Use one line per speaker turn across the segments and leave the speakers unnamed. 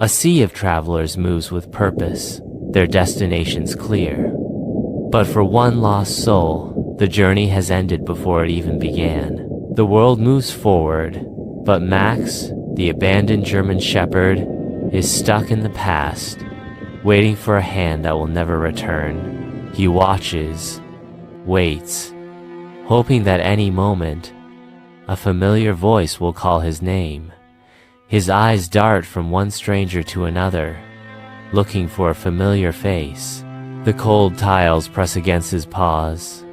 A sea of travelers moves with purpose, their destinations clear. But for one lost soul, the journey has ended before it even began. The world moves forward, but Max, the abandoned German Shepherd, is stuck in the past, waiting for a hand that will never return. He watches, waits, hoping that any moment, a familiar voice will call his name. His eyes dart from one stranger to another, looking for a familiar face. The cold tiles press against his paws.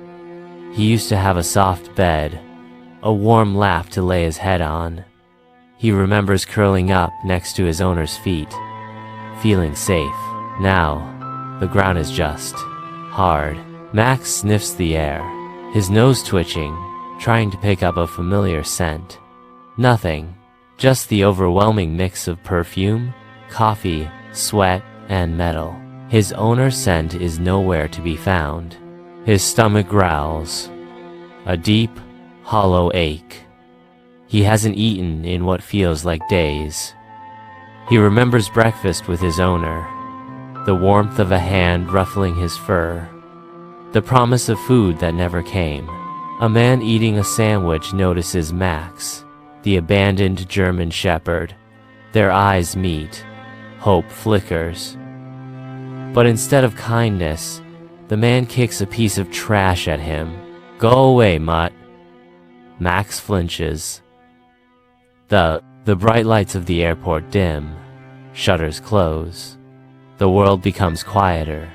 He used to have a soft bed, a warm lap to lay his head on. He remembers curling up next to his owner's feet, feeling safe. Now, the ground is just hard. Max sniffs the air, his nose twitching, trying to pick up a familiar scent. Nothing, just the overwhelming mix of perfume, coffee, sweat, and metal. His owner's scent is nowhere to be found. His stomach growls, a deep, hollow ache. He hasn't eaten in what feels like days. He remembers breakfast with his owner, the warmth of a hand ruffling his fur, the promise of food that never came. A man eating a sandwich notices Max, the abandoned German Shepherd. Their eyes meet. Hope flickers. But instead of kindness, the man kicks a piece of trash at him. "Go away, mutt." Max flinches. The bright lights of the airport dim. Shutters close. The world becomes quieter.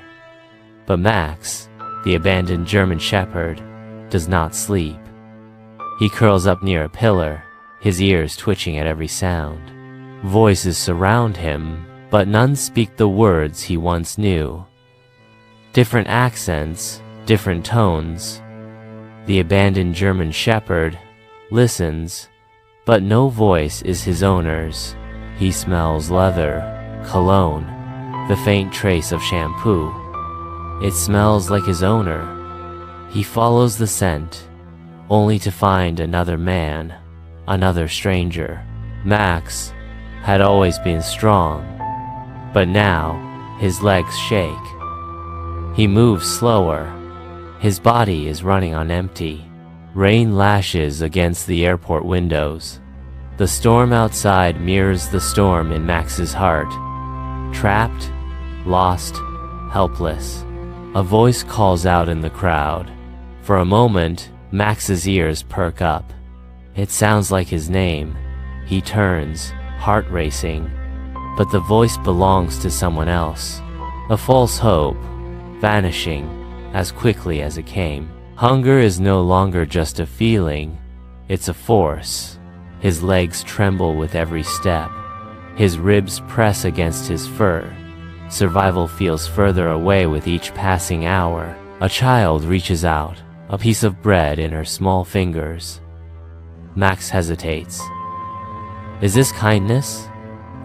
But Max, the abandoned German Shepherd, does not sleep. He curls up near a pillar, his ears twitching at every sound. Voices surround him, but none speak the words he once knew. Different accents, different tones. The abandoned German Shepherd listens, but no voice is his owner's. He smells leather, cologne, the faint trace of shampoo. It smells like his owner. He follows the scent, only to find another man, another stranger. Max had always been strong, but now his legs shake. He moves slower. His body is running on empty. Rain lashes against the airport windows. The storm outside mirrors the storm in Max's heart. Trapped, lost, helpless. A voice calls out in the crowd. For a moment, Max's ears perk up. It sounds like his name. He turns, heart racing, but the voice belongs to someone else. A false hope, vanishing as quickly as it came. Hunger is no longer just a feeling, it's a force. His legs tremble with every step. His ribs press against his fur. Survival feels further away with each passing hour. A child reaches out, a piece of bread in her small fingers. Max hesitates. Is this kindness?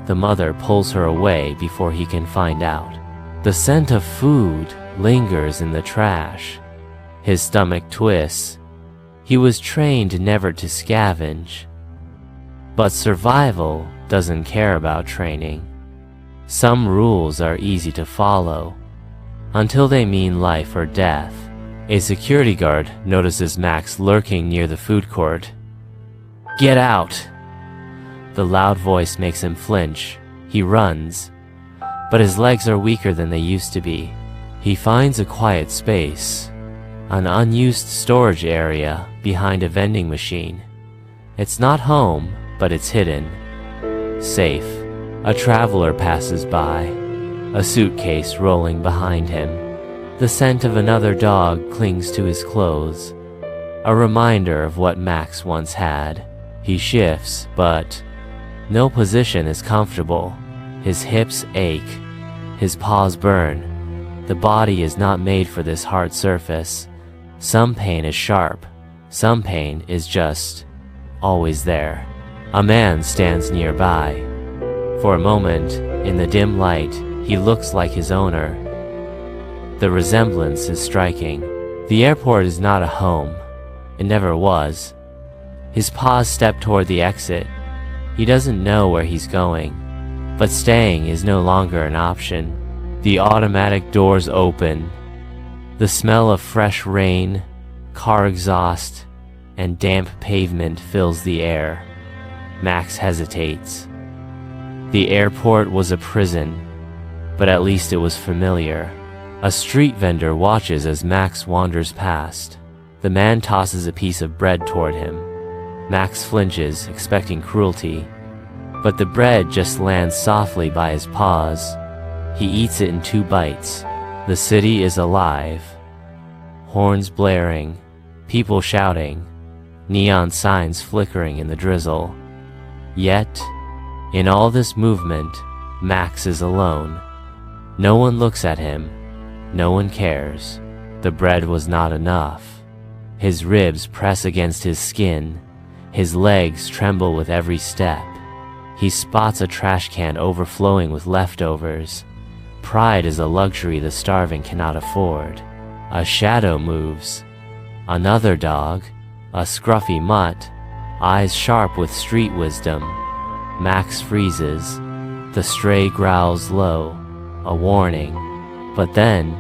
The mother pulls her away before he can find out. The scent of food lingers in the trash. His stomach twists. He was trained never to scavenge. But survival doesn't care about training. Some rules are easy to follow, until they mean life or death. A security guard notices Max lurking near the food court. "Get out!" The loud voice makes him flinch. He runs, but his legs are weaker than they used to be. He finds a quiet space, an unused storage area behind a vending machine. It's not home, but it's hidden. Safe. A traveler passes by, a suitcase rolling behind him. The scent of another dog clings to his clothes, a reminder of what Max once had. He shifts, but no position is comfortable. His hips ache, his paws burn. The body is not made for this hard surface. Some pain is sharp, some pain is just always there. A man stands nearby. For a moment, in the dim light, he looks like his owner. The resemblance is striking. The airport is not a home. It never was. His paws step toward the exit. He doesn't know where he's going. But staying is no longer an option. The automatic doors open. The smell of fresh rain, car exhaust, and damp pavement fills the air. Max hesitates. The airport was a prison, but at least it was familiar. A street vendor watches as Max wanders past. The man tosses a piece of bread toward him. Max flinches, expecting cruelty, but the bread just lands softly by his paws. He eats it in 2 bites. The city is alive. Horns blaring, people shouting, neon signs flickering in the drizzle. Yet, in all this movement, Max is alone. No one looks at him. No one cares. The bread was not enough. His ribs press against his skin. His legs tremble with every step. He spots a trash can overflowing with leftovers. Pride is a luxury the starving cannot afford. A shadow moves. Another dog, a scruffy mutt, eyes sharp with street wisdom. Max freezes. The stray growls low, a warning. But then,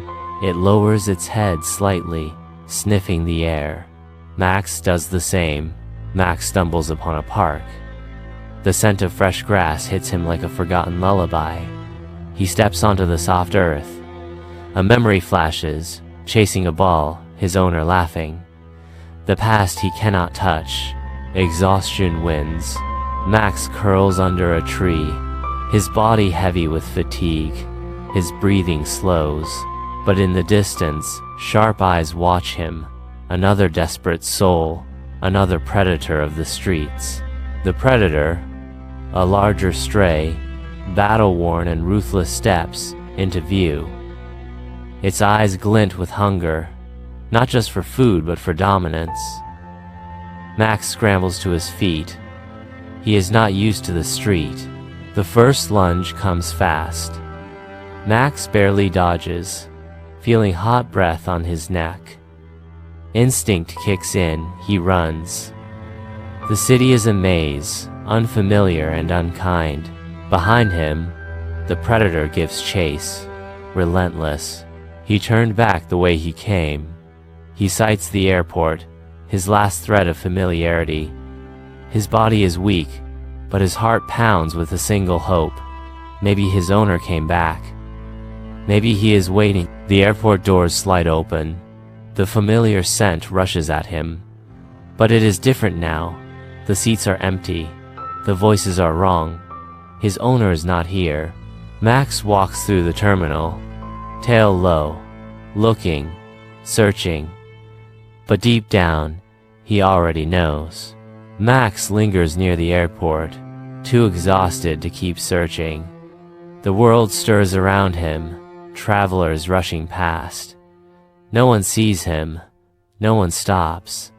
it lowers its head slightly, sniffing the air. Max does the same. Max stumbles upon a park. The scent of fresh grass hits him like a forgotten lullaby. He steps onto the soft earth. A memory flashes, chasing a ball, his owner laughing. The past he cannot touch. Exhaustion wins. Max curls under a tree, his body heavy with fatigue. His breathing slows. But in the distance, sharp eyes watch him. Another desperate soul, another predator of the streets. The predator, a larger stray, battle-worn and ruthless, steps into view. Its eyes glint with hunger, not just for food but for dominance. Max scrambles to his feet. He is not used to the street. The first lunge comes fast. Max barely dodges, feeling hot breath on his neck. Instinct kicks in, he runs. The city is a maze, unfamiliar and unkind. Behind him, the predator gives chase, relentless. He turned back the way he came. He sights the airport, his last thread of familiarity. His body is weak, but his heart pounds with a single hope. Maybe his owner came back. Maybe he is waiting. The airport doors slide open. The familiar scent rushes at him. But it is different now. The seats are empty. The voices are wrong. His owner is not here. Max walks through the terminal, tail low, looking, searching. But deep down, he already knows. Max lingers near the airport, too exhausted to keep searching. The world stirs around him, travelers rushing past. No one sees him, no one stops.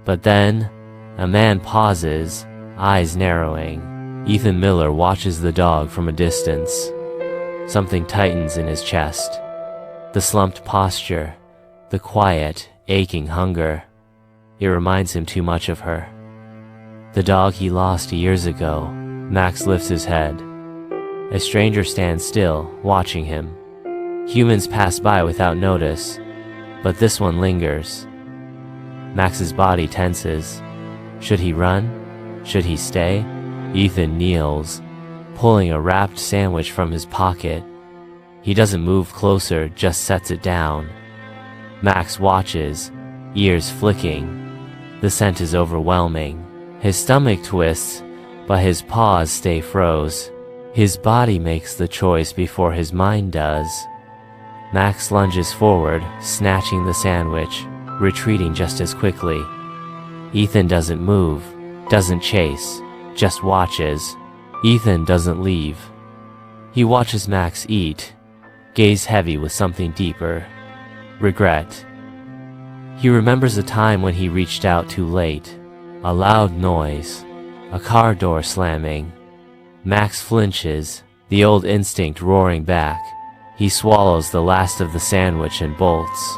But then, a man pauses, eyes narrowing. Ethan Miller watches the dog from a distance. Something tightens in his chest. The slumped posture, the quiet, aching hunger. It reminds him too much of her. The dog he lost years ago. Max lifts his head. A stranger stands still, watching him. Humans pass by without notice, but this one lingers. Max's body tenses. Should he run? Should he stay? Ethan kneels, pulling a wrapped sandwich from his pocket. He doesn't move closer, just sets it down. Max watches, ears flicking. The scent is overwhelming. His stomach twists, but his paws stay froze. His body makes the choice before his mind does. Max lunges forward, snatching the sandwich, retreating just as quickly. Ethan doesn't move, doesn't chase, just watches. Ethan doesn't leave. He watches Max eat, gaze heavy with something deeper. Regret. He remembers a time when he reached out too late. A loud noise, a car door slamming. Max flinches, the old instinct roaring back. He swallows the last of the sandwich and bolts.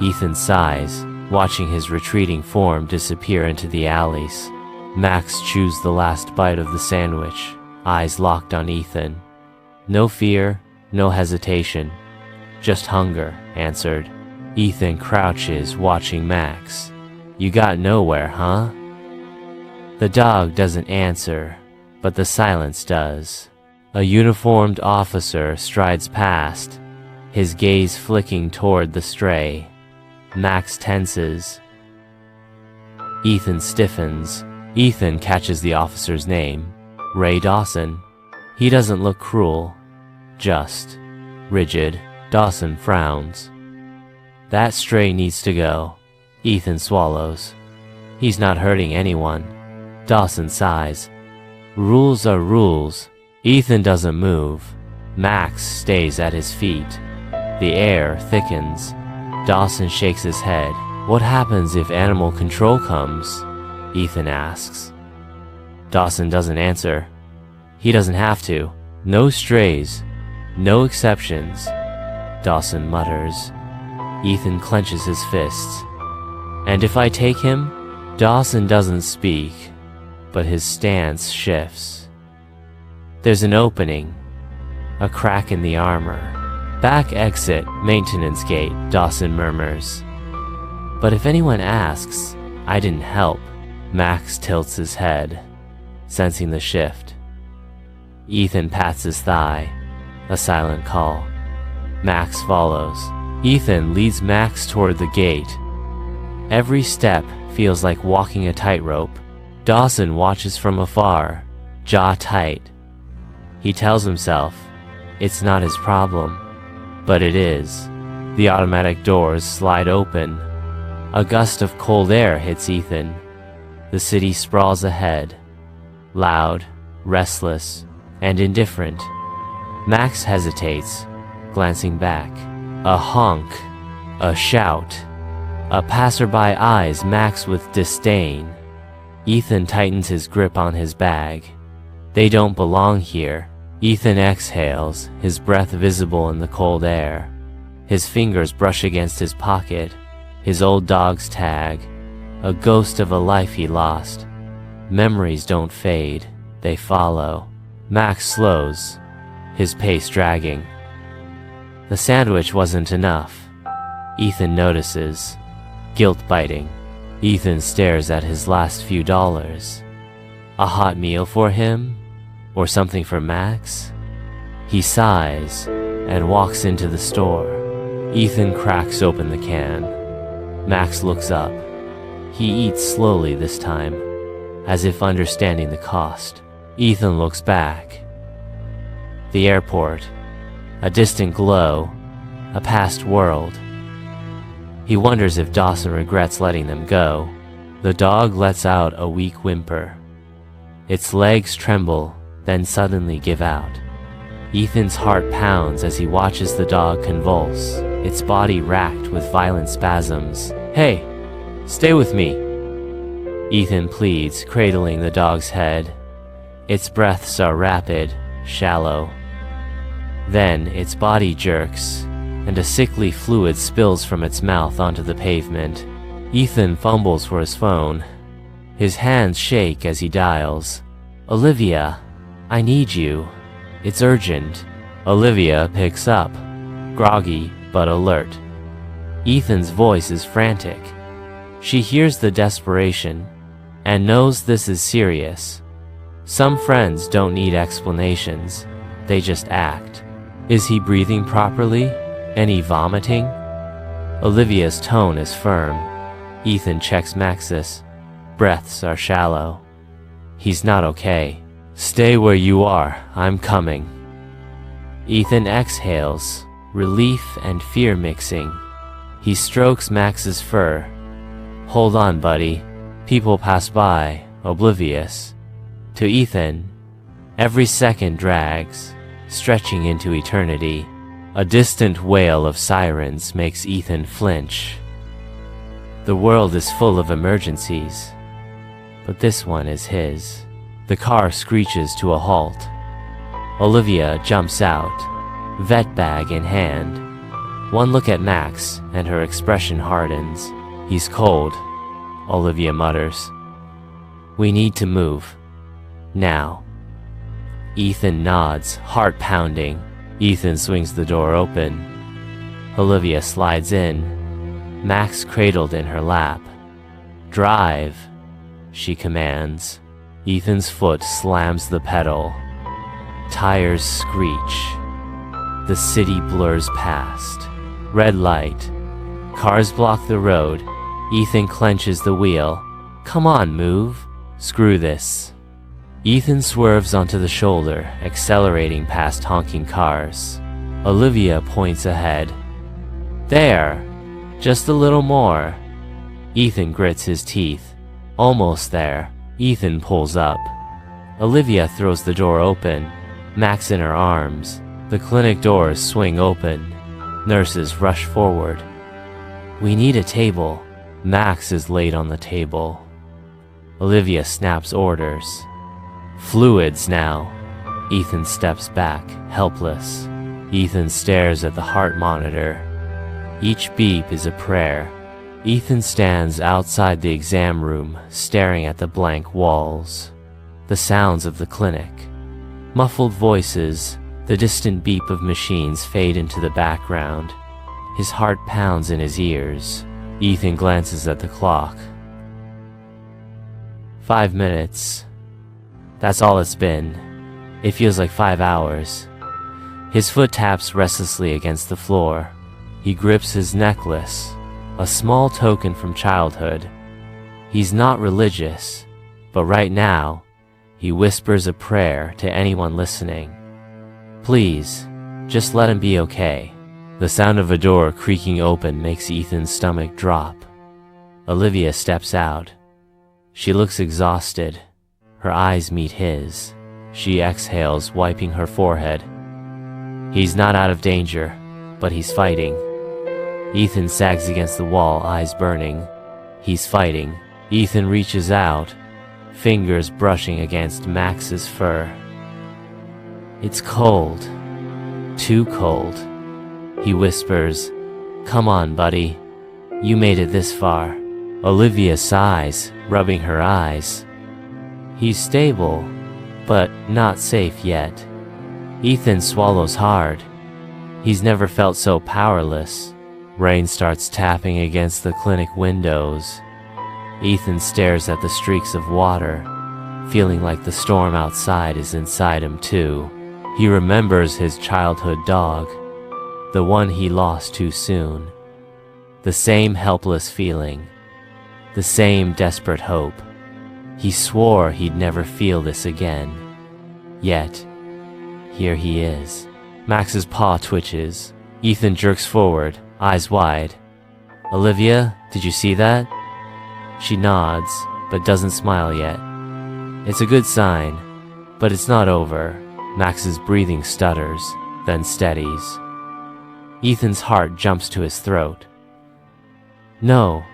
Ethan sighs, watching his retreating form disappear into the alleys. Max chews the last bite of the sandwich, eyes locked on Ethan. No fear, no hesitation, just hunger, answered. Ethan crouches, watching Max. You got nowhere, huh? The dog doesn't answer, but the silence does. A uniformed officer strides past, his gaze flicking toward the stray. Max tenses. Ethan stiffens. Ethan catches the officer's name. Ray Dawson. He doesn't look cruel, just rigid. Dawson frowns. That stray needs to go. Ethan swallows. He's not hurting anyone. Dawson sighs. Rules are rules. Ethan doesn't move. Max stays at his feet. The air thickens. Dawson shakes his head. What happens if animal control comes? Ethan asks. Dawson doesn't answer. He doesn't have to. No strays. No exceptions. Dawson mutters. Ethan clenches his fists. And if I take him? Dawson doesn't speak, but his stance shifts. There's an opening. A crack in the armor. Back exit, maintenance gate, Dawson murmurs. But if anyone asks, I didn't help. Max tilts his head, sensing the shift. Ethan pats his thigh. A silent call. Max follows. Ethan leads Max toward the gate. Every step feels like walking a tightrope. Dawson watches from afar, jaw tight. He tells himself, it's not his problem. But it is. The automatic doors slide open. A gust of cold air hits Ethan. The city sprawls ahead, loud, restless, and indifferent. Max hesitates, glancing back. A honk, a shout. A passerby eyes Max with disdain. Ethan tightens his grip on his bag. They don't belong here. Ethan exhales, his breath visible in the cold air. His fingers brush against his pocket. His old dog's tag, a ghost of a life he lost. Memories don't fade, they follow. Max slows, his pace dragging. The sandwich wasn't enough. Ethan notices, guilt biting. Ethan stares at his last few dollars. A hot meal for him? Or something for Max? He sighs and walks into the store. Ethan cracks open the can. Max looks up. He eats slowly this time, as if understanding the cost. Ethan looks back. The airport, a distant glow, a past world. He wonders if Dawson regrets letting them go. The dog lets out a weak whimper. Its legs tremble, then suddenly give out. Ethan's heart pounds as he watches the dog convulse, its body racked with violent spasms. Hey, stay with me, Ethan pleads, cradling the dog's head. Its breaths are rapid, shallow. Then its body jerks, and a sickly fluid spills from its mouth onto the pavement. Ethan fumbles for his phone. His hands shake as he dials. Olivia, I need you. It's urgent. Olivia picks up, groggy but alert. Ethan's voice is frantic. She hears the desperation and knows this is serious. Some friends don't need explanations. They just act. Is he breathing properly? Any vomiting? Olivia's tone is firm. Ethan checks Max's. Breaths are shallow. He's not okay. Stay where you are. I'm coming. Ethan exhales, relief and fear mixing. He strokes Max's fur. Hold on, buddy. People pass by, oblivious. To Ethan, every second drags, stretching into eternity. A distant wail of sirens makes Ethan flinch. The world is full of emergencies, but this one is his. The car screeches to a halt. Olivia jumps out, vet bag in hand. One look at Max, and her expression hardens. He's cold, Olivia mutters. We need to move. Now. Ethan nods, heart pounding. Ethan swings the door open. Olivia slides in, Max cradled in her lap. "Drive," she commands. Ethan's foot slams the pedal. Tires screech. The city blurs past. Red light. Cars block the road. Ethan clenches the wheel. "Come on, move. Screw this." Ethan swerves onto the shoulder, accelerating past honking cars. Olivia points ahead. "There! Just a little more." Ethan grits his teeth. "Almost there." Ethan pulls up. Olivia throws the door open, Max in her arms. The clinic doors swing open. Nurses rush forward. "We need a table." Max is laid on the table. Olivia snaps orders. "Fluids now." Ethan steps back, helpless. Ethan stares at the heart monitor. Each beep is a prayer. Ethan stands outside the exam room, staring at the blank walls. The sounds of the clinic. Muffled voices, the distant beep of machines fade into the background. His heart pounds in his ears. Ethan glances at the clock. 5 minutes. That's all it's been. It feels like 5 hours. His foot taps restlessly against the floor. He grips his necklace, a small token from childhood. He's not religious, but right now, he whispers a prayer to anyone listening. "Please, just let him be okay." The sound of a door creaking open makes Ethan's stomach drop. Olivia steps out. She looks exhausted. Her eyes meet his. She exhales, wiping her forehead. He's not out of danger, but he's fighting. Ethan sags against the wall, eyes burning. He's fighting. Ethan reaches out, fingers brushing against Max's fur. "It's cold. Too cold." He whispers, "Come on, buddy. You made it this far." Olivia sighs, rubbing her eyes. He's stable, but not safe yet. Ethan swallows hard. He's never felt so powerless. Rain starts tapping against the clinic windows. Ethan stares at the streaks of water, feeling like the storm outside is inside him too. He remembers his childhood dog, the one he lost too soon. The same helpless feeling, the same desperate hope. He swore he'd never feel this again. Yet, here he is. Max's paw twitches. Ethan jerks forward, eyes wide. "Olivia, did you see that?" She nods, but doesn't smile yet. It's a good sign, but it's not over. Max's breathing stutters, then steadies. Ethan's heart jumps to his throat. No,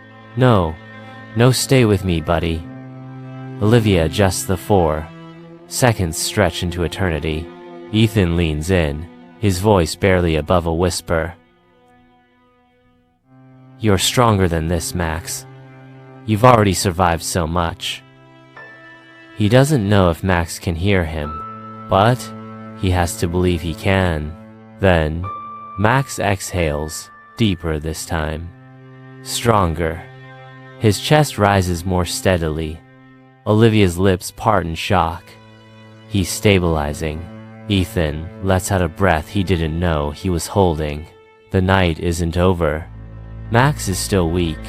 stay with me, buddy." Olivia adjusts the 4. Seconds stretch into eternity. Ethan leans in, his voice barely above a whisper. "You're stronger than this, Max. You've already survived so much." He doesn't know if Max can hear him, but he has to believe he can. Then, Max exhales, deeper this time. Stronger. His chest rises more steadily. Olivia's lips part in shock. He's stabilizing. Ethan lets out a breath he didn't know he was holding. The night isn't over. Max is still weak.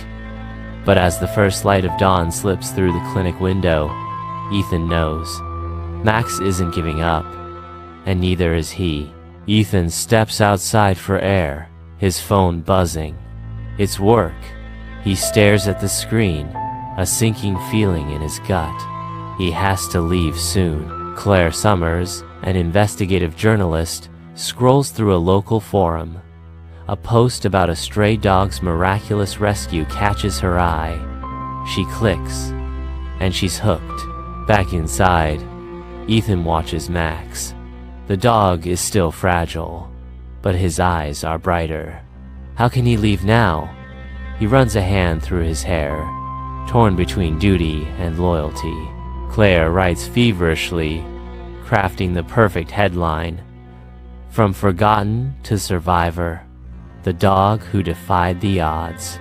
But as the first light of dawn slips through the clinic window, Ethan knows. Max isn't giving up, and neither is he. Ethan steps outside for air, his phone buzzing. It's work. He stares at the screen, a sinking feeling in his gut. He has to leave soon. Claire Summers, an investigative journalist, scrolls through a local forum. A post about a stray dog's miraculous rescue catches her eye. She clicks, and she's hooked. Back inside, Ethan watches Max. The dog is still fragile, but his eyes are brighter. How can he leave now? He runs a hand through his hair, torn between duty and loyalty. Claire writes feverishly, crafting the perfect headline. From forgotten to survivor, the dog who defied the odds.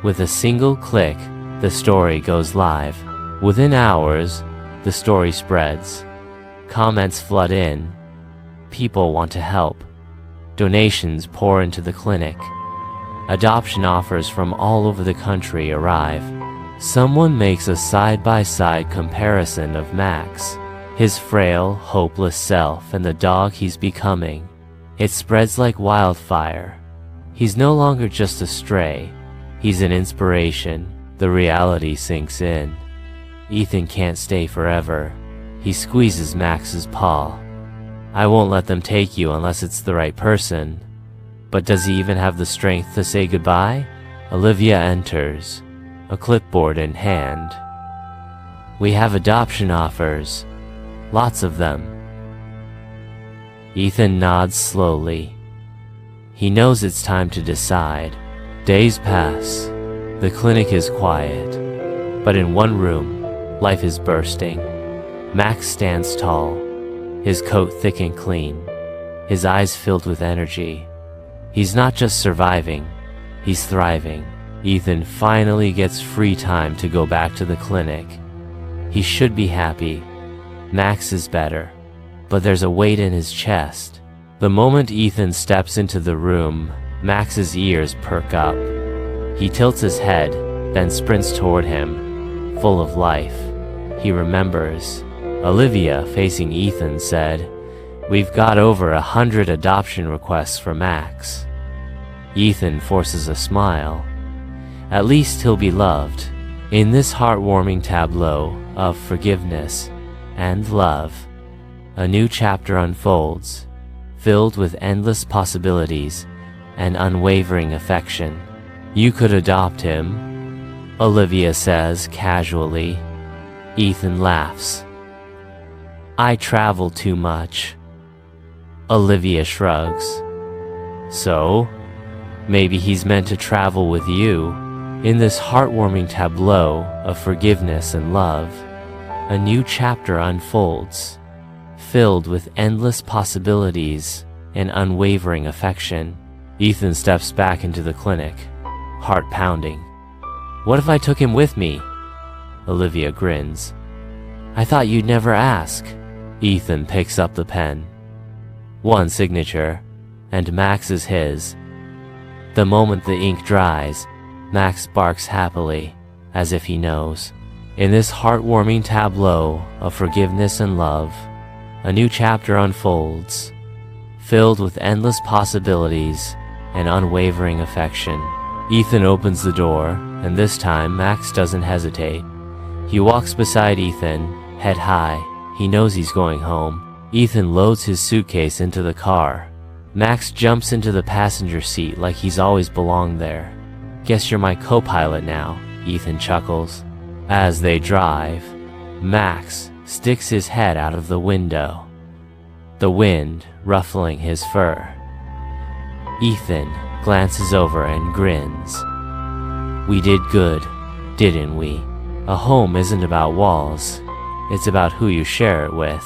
With a single click, the story goes live. Within hours, the story spreads. Comments flood in. People want to help. Donations pour into the clinic. Adoption offers from all over the country arrive. Someone makes a side-by-side comparison of Max, his frail, hopeless self, and the dog he's becoming. It spreads like wildfire. He's no longer just a stray. He's an inspiration. The reality sinks in. Ethan can't stay forever. He squeezes Max's paw. I won't let them take you unless it's the right person. But does he even have the strength to say goodbye? Olivia enters, a clipboard in hand. We have adoption offers. Lots of them. Ethan nods slowly. He knows it's time to decide. Days pass. The clinic is quiet. But in one room, life is bursting. Max stands tall, his coat thick and clean, his eyes filled with energy. He's not just surviving, he's thriving. Ethan finally gets free time to go back to the clinic. He should be happy. Max is better. But there's a weight in his chest. The moment Ethan steps into the room, Max's ears perk up. He tilts his head, then sprints toward him, full of life. He remembers. Olivia, facing Ethan, said, "We've got over 100 adoption requests for Max." Ethan forces a smile. At least he'll be loved. In this heartwarming tableau of forgiveness and love, a new chapter unfolds, filled with endless possibilities and unwavering affection. You could adopt him, Olivia says casually. Ethan laughs. I travel too much. Olivia shrugs. So, maybe he's meant to travel with you. In this heartwarming tableau of forgiveness and love, a new chapter unfolds, filled with endless possibilities and unwavering affection. Ethan steps back into the clinic, heart pounding. What if I took him with me? Olivia grins. I thought you'd never ask. Ethan picks up the pen. One signature, and Max is his. The moment the ink dries, Max barks happily, as if he knows. In this heartwarming tableau of forgiveness and love, a new chapter unfolds, filled with endless possibilities and unwavering affection. Ethan opens the door, and this time Max doesn't hesitate. He walks beside Ethan, head high. He knows he's going home. Ethan loads his suitcase into the car. Max jumps into the passenger seat like he's always belonged there. Guess you're my co-pilot now, Ethan chuckles. As they drive, Max sticks his head out of the window, the wind ruffling his fur. Ethan glances over and grins. We did good, didn't we? A home isn't about walls, it's about who you share it with.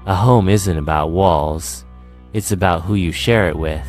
A home isn't about walls, it's about who you share it with.